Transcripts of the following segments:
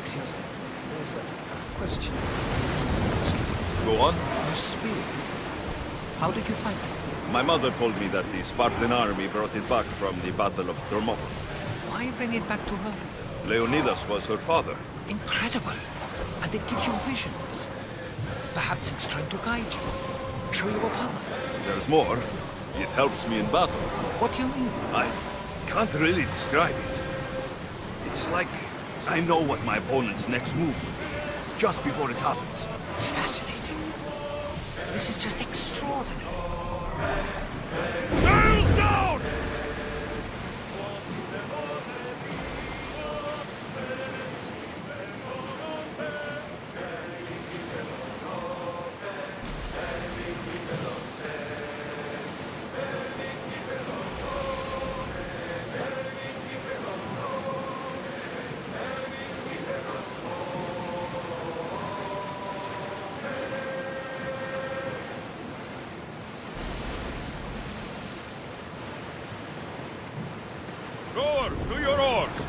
Alexios, there's a question. Go on. Your spear. How did you find it? My mother told me that the Spartan army brought it back from the Battle of Thermopylae. Why bring it back to her? Leonidas was her father. Incredible. And it gives you visions. Perhaps it's trying to guide you. Show you a path. There's more. It helps me in battle. What do you mean? I can't really describe it. It's like I know what my opponent's next move will be, just before it happens. Fascinating. This is just extraordinary. Sails down! Rowers, to your oars!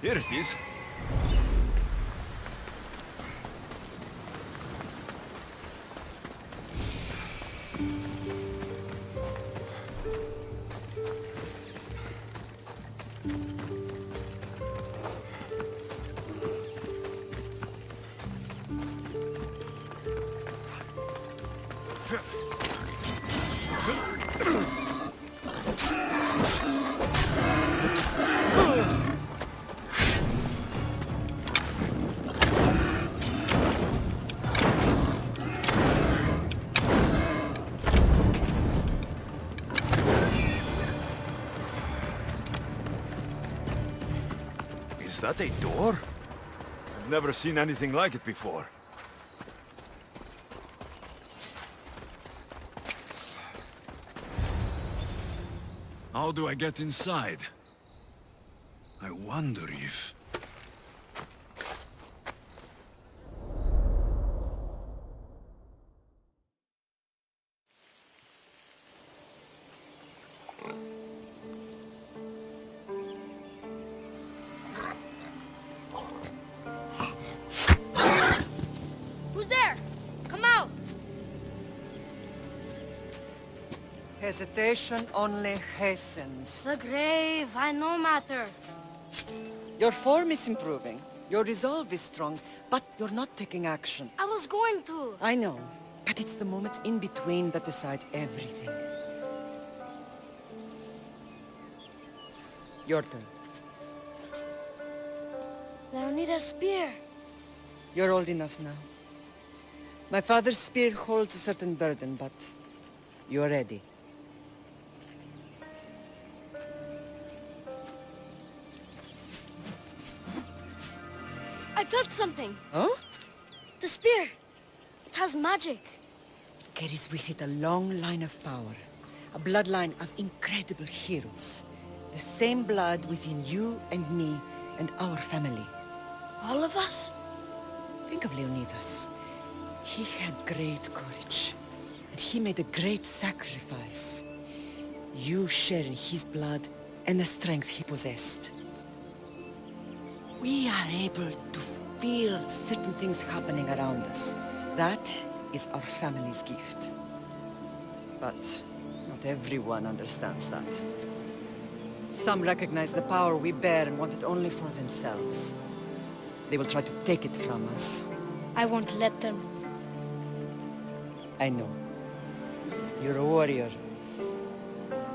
Here it is. Is that a door? I've never seen anything like it before. How do I get inside? I wonder if... Who's there? Come out! Hesitation only hastens. The grave, I know matter. Your form is improving. Your resolve is strong, but you're not taking action. I was going to. I know, but it's the moments in between that decide everything. Your turn. Leonidas' spear. You're old enough now. My father's spear holds a certain burden, but you're ready. I touched something. Huh? The spear. It has magic. Carries with it a long line of power. A bloodline of incredible heroes. The same blood within you and me and our family. All of us? Think of Leonidas. He had great courage, and he made a great sacrifice. You share in his blood and the strength he possessed. We are able to feel certain things happening around us. That is our family's gift. But not everyone understands that. Some recognize the power we bear and want it only for themselves. They will try to take it from us. I won't let them. I know. You're a warrior.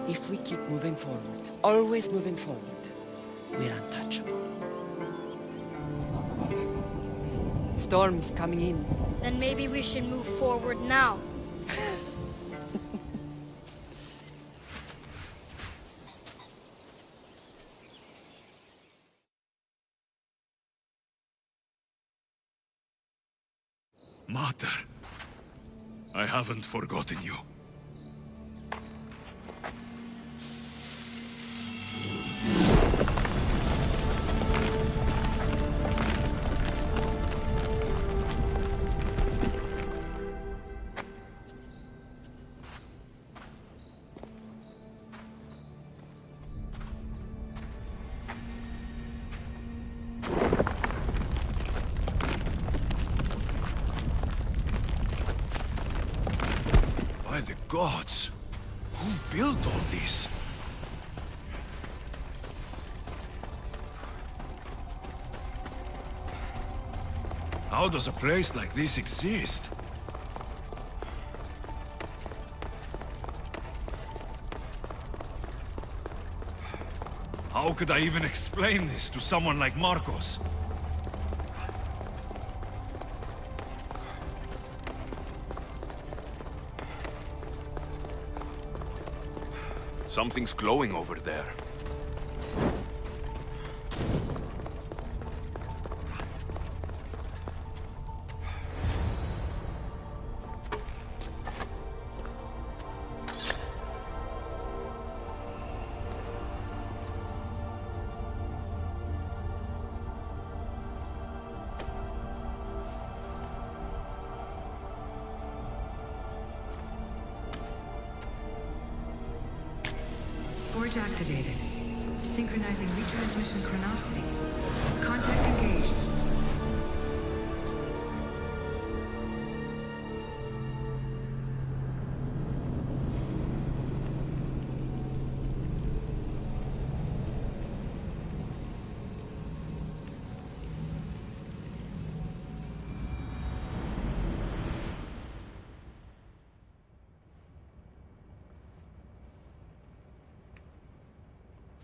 If we keep moving forward, always moving forward, we're untouchable. Storm's coming in. Then maybe we should move forward now. Mater, I haven't forgotten you. By the gods! Who built all this? How does a place like this exist? How could I even explain this to someone like Marcos? Something's glowing over there. Forge activated. Synchronizing retransmission chronicity. Contact engaged.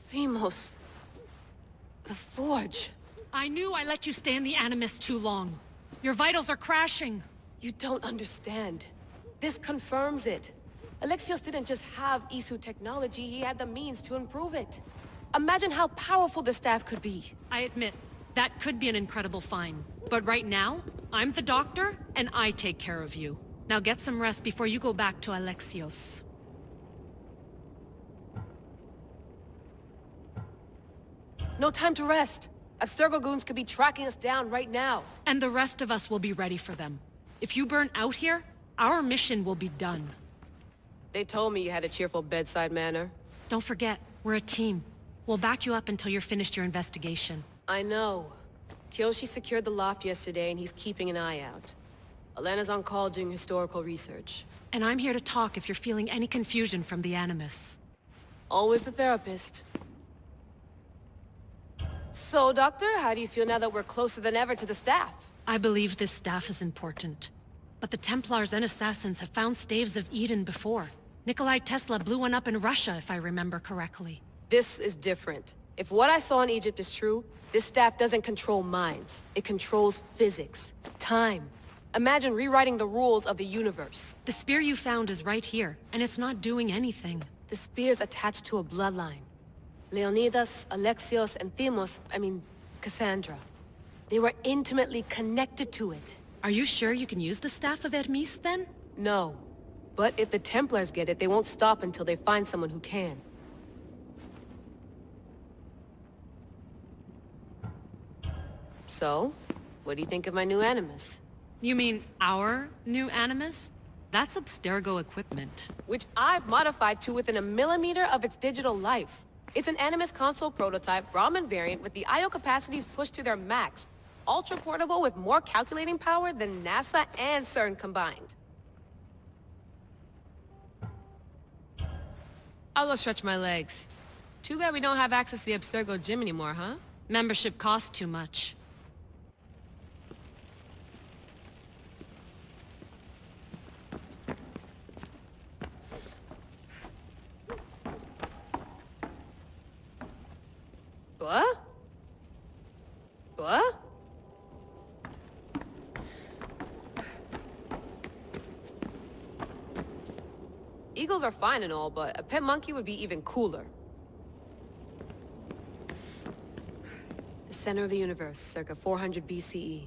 Themos. The Forge. I knew I let you stay in the Animus too long. Your vitals are crashing. You don't understand. This confirms it. Alexios didn't just have Isu technology, he had the means to improve it. Imagine how powerful the staff could be. I admit, that could be an incredible find. But right now, I'm the doctor, and I take care of you. Now get some rest before you go back to Alexios. No time to rest. Abstergo goons could be tracking us down right now. And the rest of us will be ready for them. If you burn out here, our mission will be done. They told me you had a cheerful bedside manner. Don't forget, we're a team. We'll back you up until you're finished your investigation. I know. Kyoshi secured the loft yesterday and he's keeping an eye out. Elena's on call doing historical research. And I'm here to talk if you're feeling any confusion from the Animus. Always the therapist. So, Doctor, how do you feel now that we're closer than ever to the staff? I believe this staff is important. But the Templars and Assassins have found staves of Eden before. Nikolai Tesla blew one up in Russia, if I remember correctly. This is different. If what I saw in Egypt is true, this staff doesn't control minds. It controls physics, time. Imagine rewriting the rules of the universe. The spear you found is right here, and it's not doing anything. The spear's attached to a bloodline. Leonidas, Alexios, and Kassandra. They were intimately connected to it. Are you sure you can use the Staff of Hermes, then? No. But if the Templars get it, they won't stop until they find someone who can. So, what do you think of my new Animus? You mean our new Animus? That's Abstergo equipment. Which I've modified to within a millimeter of its digital life. It's an Animus console prototype, Brahmin variant with the I/O capacities pushed to their max. Ultra portable with more calculating power than NASA and CERN combined. I'll go stretch my legs. Too bad we don't have access to the Abstergo gym anymore, huh? Membership costs too much. What? What? Eagles are fine and all, but a pet monkey would be even cooler. The center of the universe, circa 400 BCE.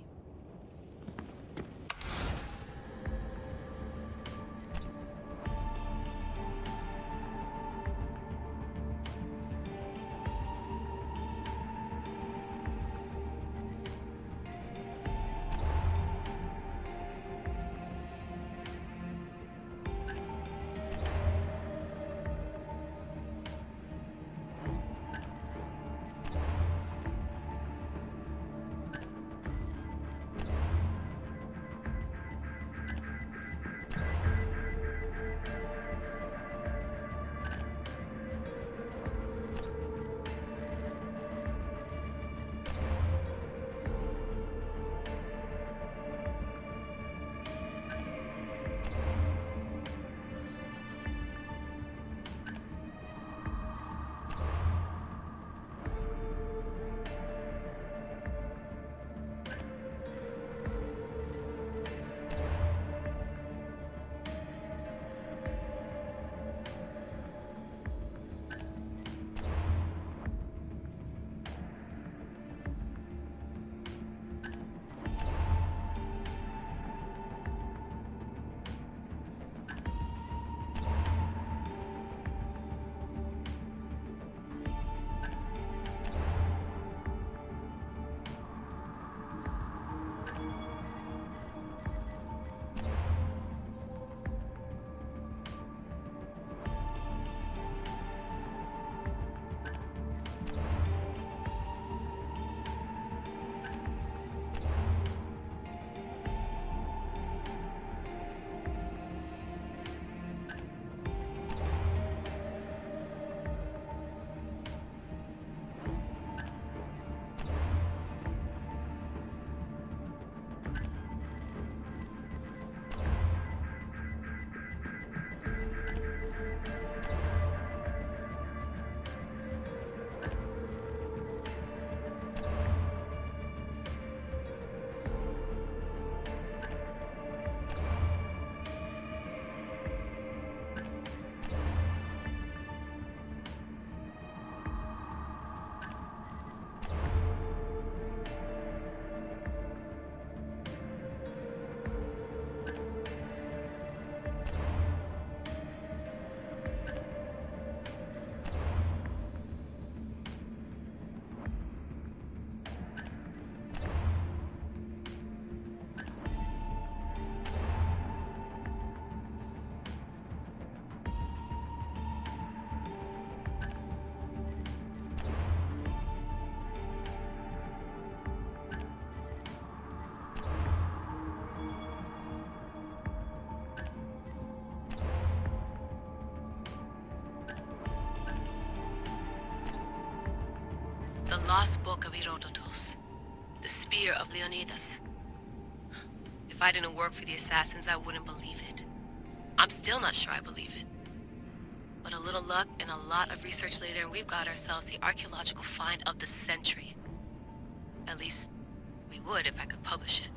lost book of Herodotus. The spear of Leonidas. If I didn't work for the assassins, I wouldn't believe it. I'm still not sure I believe it. But a little luck and a lot of research later, and we've got ourselves the archaeological find of the century. At least, we would if I could publish it.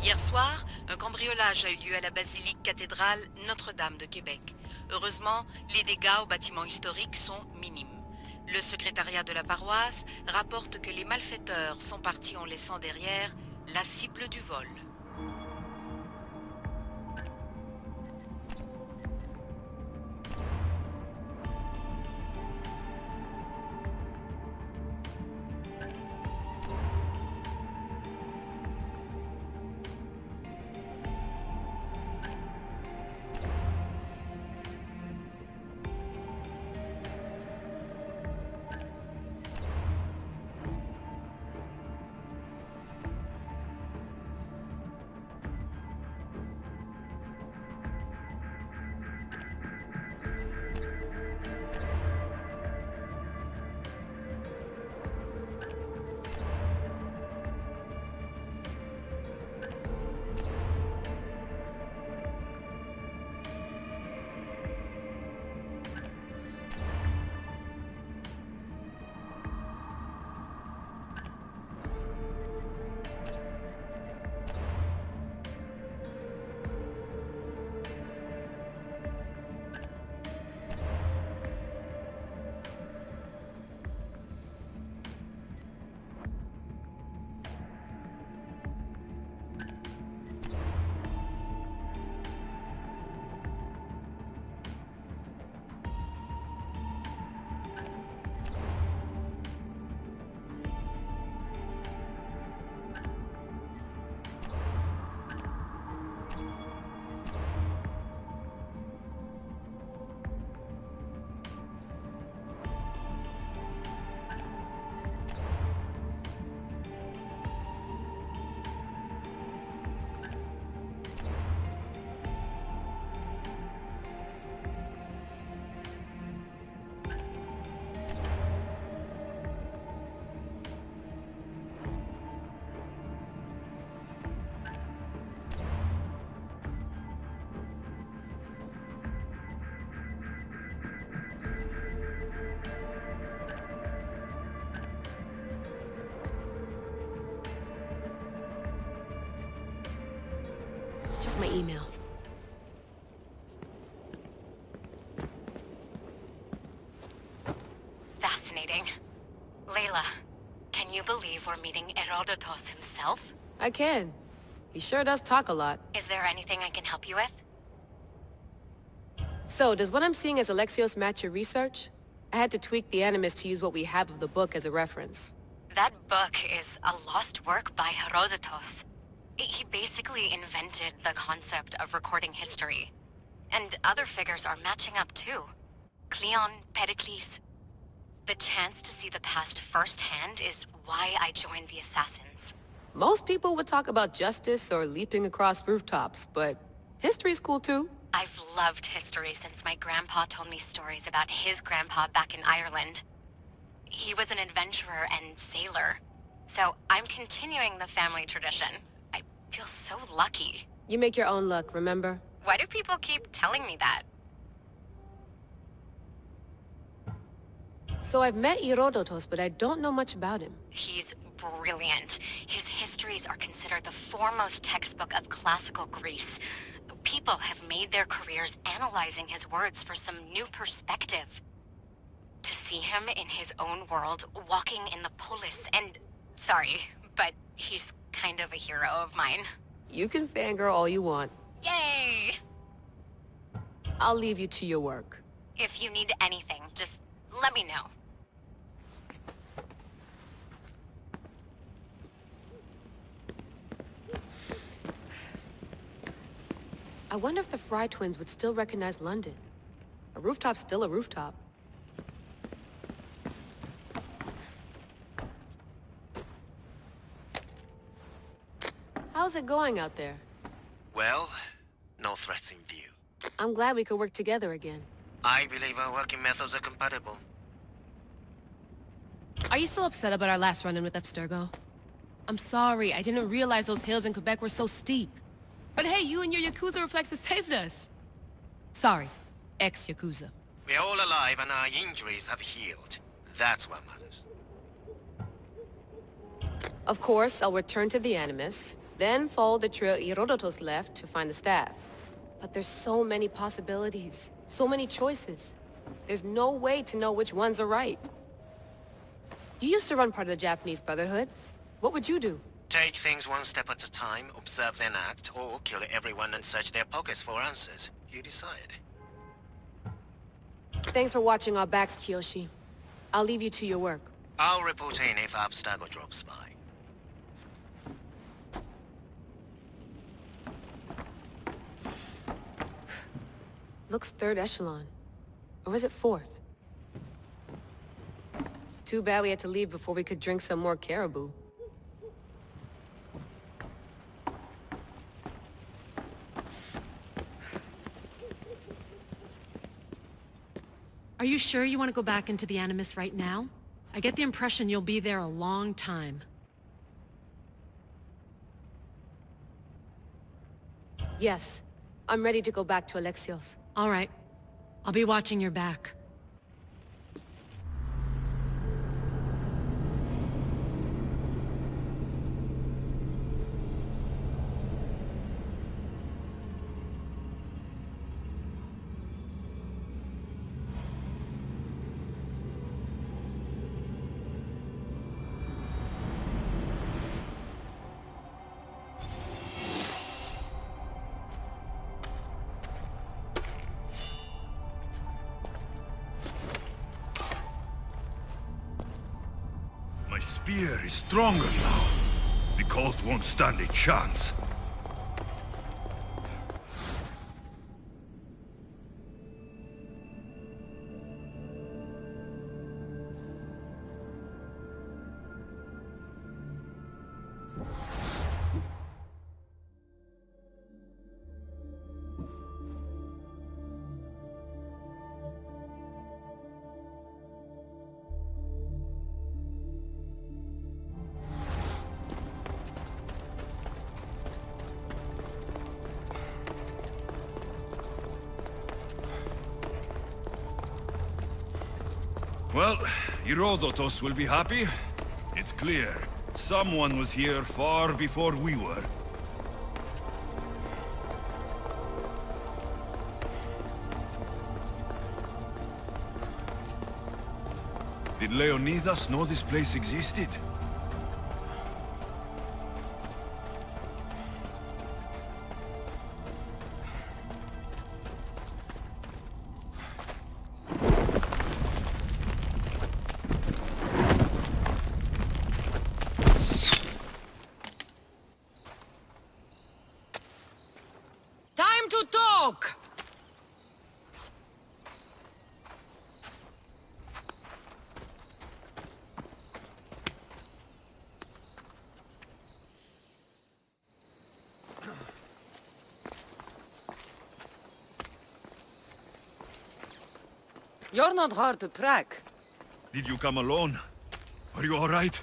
Hier soir, un cambriolage a eu lieu à la basilique cathédrale Notre-Dame de Québec. Heureusement, les dégâts au bâtiment historique sont minimes. Le secrétariat de la paroisse rapporte que les malfaiteurs sont partis en laissant derrière la cible du vol. Check my email. Fascinating. Layla, can you believe we're meeting Herodotus himself? I can. He sure does talk a lot. Is there anything I can help you with? So, does what I'm seeing as Alexios match your research? I had to tweak the animus to use what we have of the book as a reference. That book is a lost work by Herodotus. He basically invented the concept of recording history. And other figures are matching up too. Cleon, Pericles. The chance to see the past firsthand is why I joined the Assassins. Most people would talk about justice or leaping across rooftops, but history's cool too. I've loved history since my grandpa told me stories about his grandpa back in Ireland. He was an adventurer and sailor. So I'm continuing the family tradition. I feel so lucky. You make your own luck, remember? Why do people keep telling me that? So I've met Herodotus, but I don't know much about him. He's brilliant. His histories are considered the foremost textbook of classical Greece. People have made their careers analyzing his words for some new perspective. To see him in his own world, walking in the polis, and... Sorry, but he's kind of a hero of mine. You can fangirl all you want. Yay! I'll leave you to your work. If you need anything, just let me know. I wonder if the Fry twins would still recognize London. A rooftop's still a rooftop. How's it going out there? Well, no threats in view. I'm glad we could work together again. I believe our working methods are compatible. Are you still upset about our last run-in with Abstergo? I'm sorry, I didn't realize those hills in Quebec were so steep. But hey, you and your Yakuza reflexes saved us. Sorry, ex-Yakuza. We're all alive and our injuries have healed. That's what matters. Of course, I'll return to the Animus, then follow the trail Herodotus left to find the staff. But there's so many possibilities, so many choices. There's no way to know which ones are right. You used to run part of the Japanese Brotherhood. What would you do? Take things one step at a time, observe then act, or kill everyone and search their pockets for answers. You decide. Thanks for watching our backs, Kiyoshi. I'll leave you to your work. I'll report in if Abstergo drops by. Looks third echelon. Or is it fourth? Too bad we had to leave before we could drink some more caribou. Are you sure you want to go back into the Animus right now? I get the impression you'll be there a long time. Yes. I'm ready to go back to Alexios. All right. I'll be watching your back. My spear is stronger now. The cult won't stand a chance. Well, Herodotus will be happy. It's clear. Someone was here far before we were. Did Leonidas know this place existed? Time to talk! You're not hard to track. Did you come alone? Are you all right?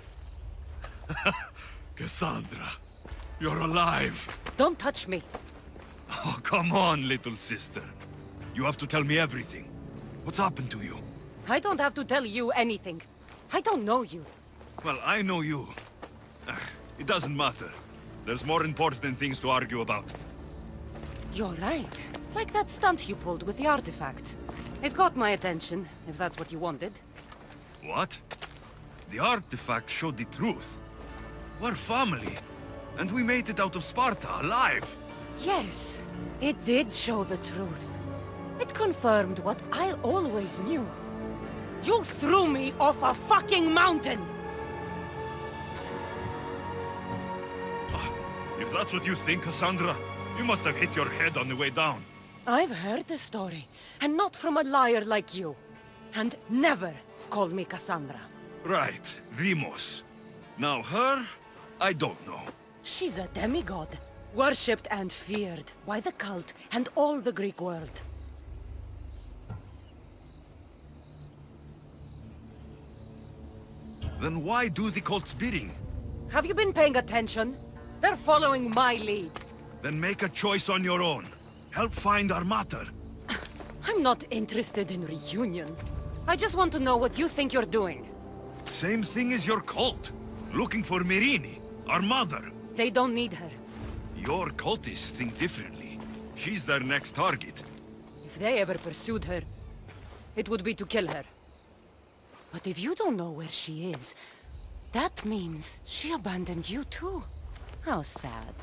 Kassandra, you're alive. Don't touch me. Oh, come on, little sister. You have to tell me everything. What's happened to you? I don't have to tell you anything. I don't know you. Well, I know you. It doesn't matter. There's more important things to argue about. You're right. Like that stunt you pulled with the artifact. It got my attention, if that's what you wanted. What? The artifact showed the truth. We're family, and we made it out of Sparta alive. Yes, it did show the truth. It confirmed what I always knew. You threw me off a fucking mountain! If that's what you think, Kassandra, you must have hit your head on the way down. I've heard the story, and not from a liar like you. And never call me Kassandra. Right, Demos. Now her, I don't know. She's a demigod, worshipped and feared by the cult and all the Greek world. Then why do the cult's bidding? Have you been paying attention? They're following my lead. Then make a choice on your own. Help find our mater. I'm not interested in reunion. I just want to know what you think you're doing. Same thing as your cult. Looking for Myrrine, our mother. They don't need her. Your cultists think differently. She's their next target. If they ever pursued her, it would be to kill her. But if you don't know where she is, that means she abandoned you too. How sad.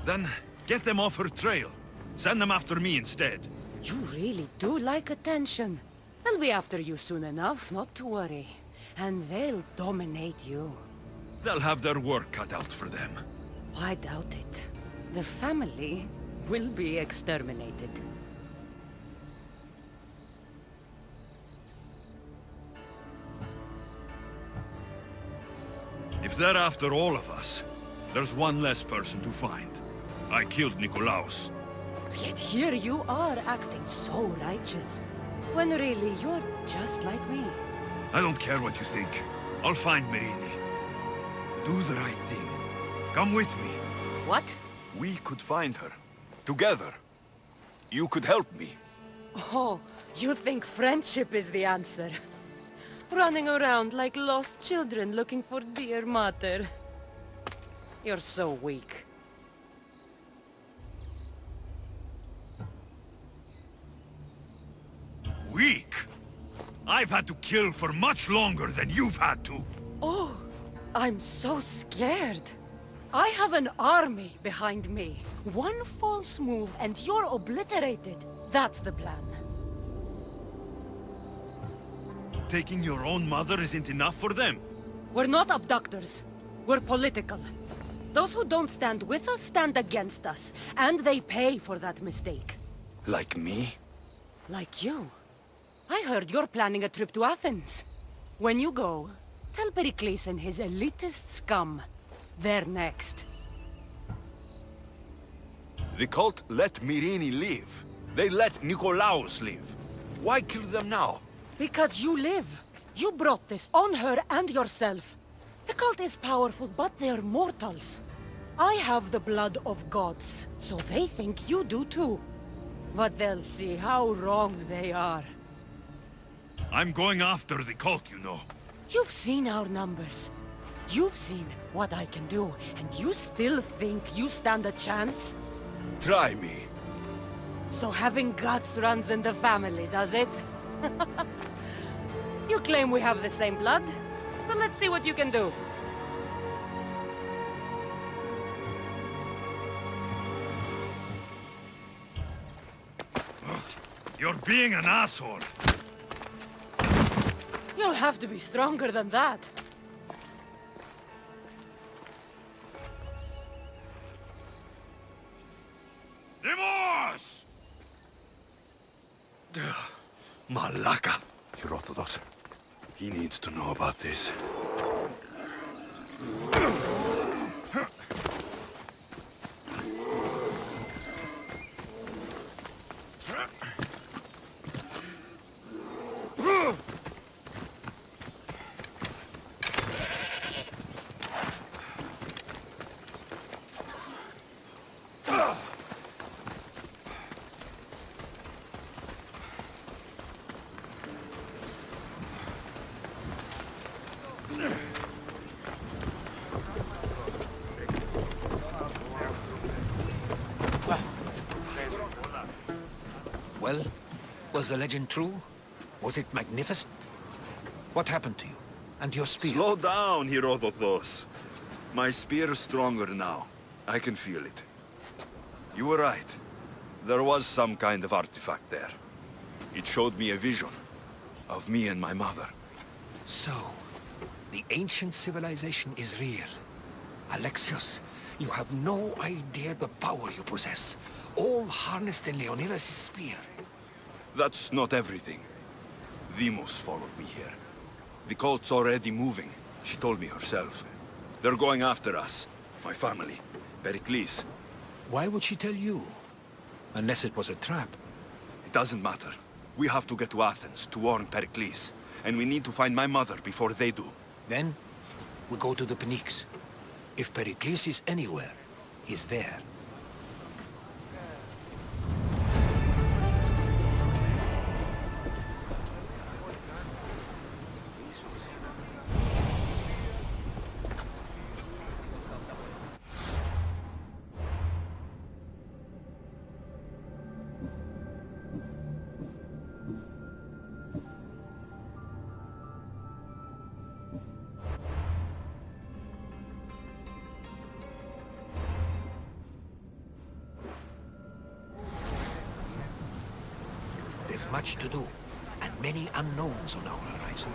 Then, get them off her trail. Send them after me instead. You really do like attention. They'll be after you soon enough, not to worry. And they'll dominate you. They'll have their work cut out for them. I doubt it. The family will be exterminated. If they're after all of us, there's one less person to find. I killed Nikolaos. Yet here you are acting so righteous, when really you're just like me. I don't care what you think. I'll find Myrrine. Do the right thing. Come with me. What? We could find her. Together. You could help me. Oh, you think friendship is the answer? Running around like lost children looking for dear mater. You're so weak. Weak? I've had to kill for much longer than you've had to. Oh, I'm so scared. I have an army behind me. One false move and you're obliterated. That's the plan. Taking your own mother isn't enough for them. We're not abductors. We're political. Those who don't stand with us stand against us. And they pay for that mistake. Like me? Like you. I heard you're planning a trip to Athens. When you go, tell Pericles and his elitist scum. They're next. The cult let Myrrine live. They let Nikolaos live. Why kill them now? Because you live. You brought this on her and yourself. The cult is powerful, but they're mortals. I have the blood of gods, so they think you do too. But they'll see how wrong they are. I'm going after the cult, you know. You've seen our numbers. You've seen what I can do, and you still think you stand a chance? Try me. So having guts runs in the family, does it? You claim we have the same blood, so let's see what you can do. You're being an asshole. You'll have to be stronger than that. Demos! Malaka. Herodotus. He needs to know about this. Was the legend true? Was it magnificent? What happened to you? And your spear? Slow down, Herodotus. My spear is stronger now. I can feel it. You were right. There was some kind of artifact there. It showed me a vision of me and my mother. So, the ancient civilization is real. Alexios, you have no idea the power you possess. All harnessed in Leonidas' spear. That's not everything. Demos followed me here. The cult's already moving. She told me herself. They're going after us. My family. Pericles. Why would she tell you? Unless it was a trap. It doesn't matter. We have to get to Athens to warn Pericles. And we need to find my mother before they do. Then, we go to the Pnyx. If Pericles is anywhere, he's there. There's much to do, and many unknowns on our horizon.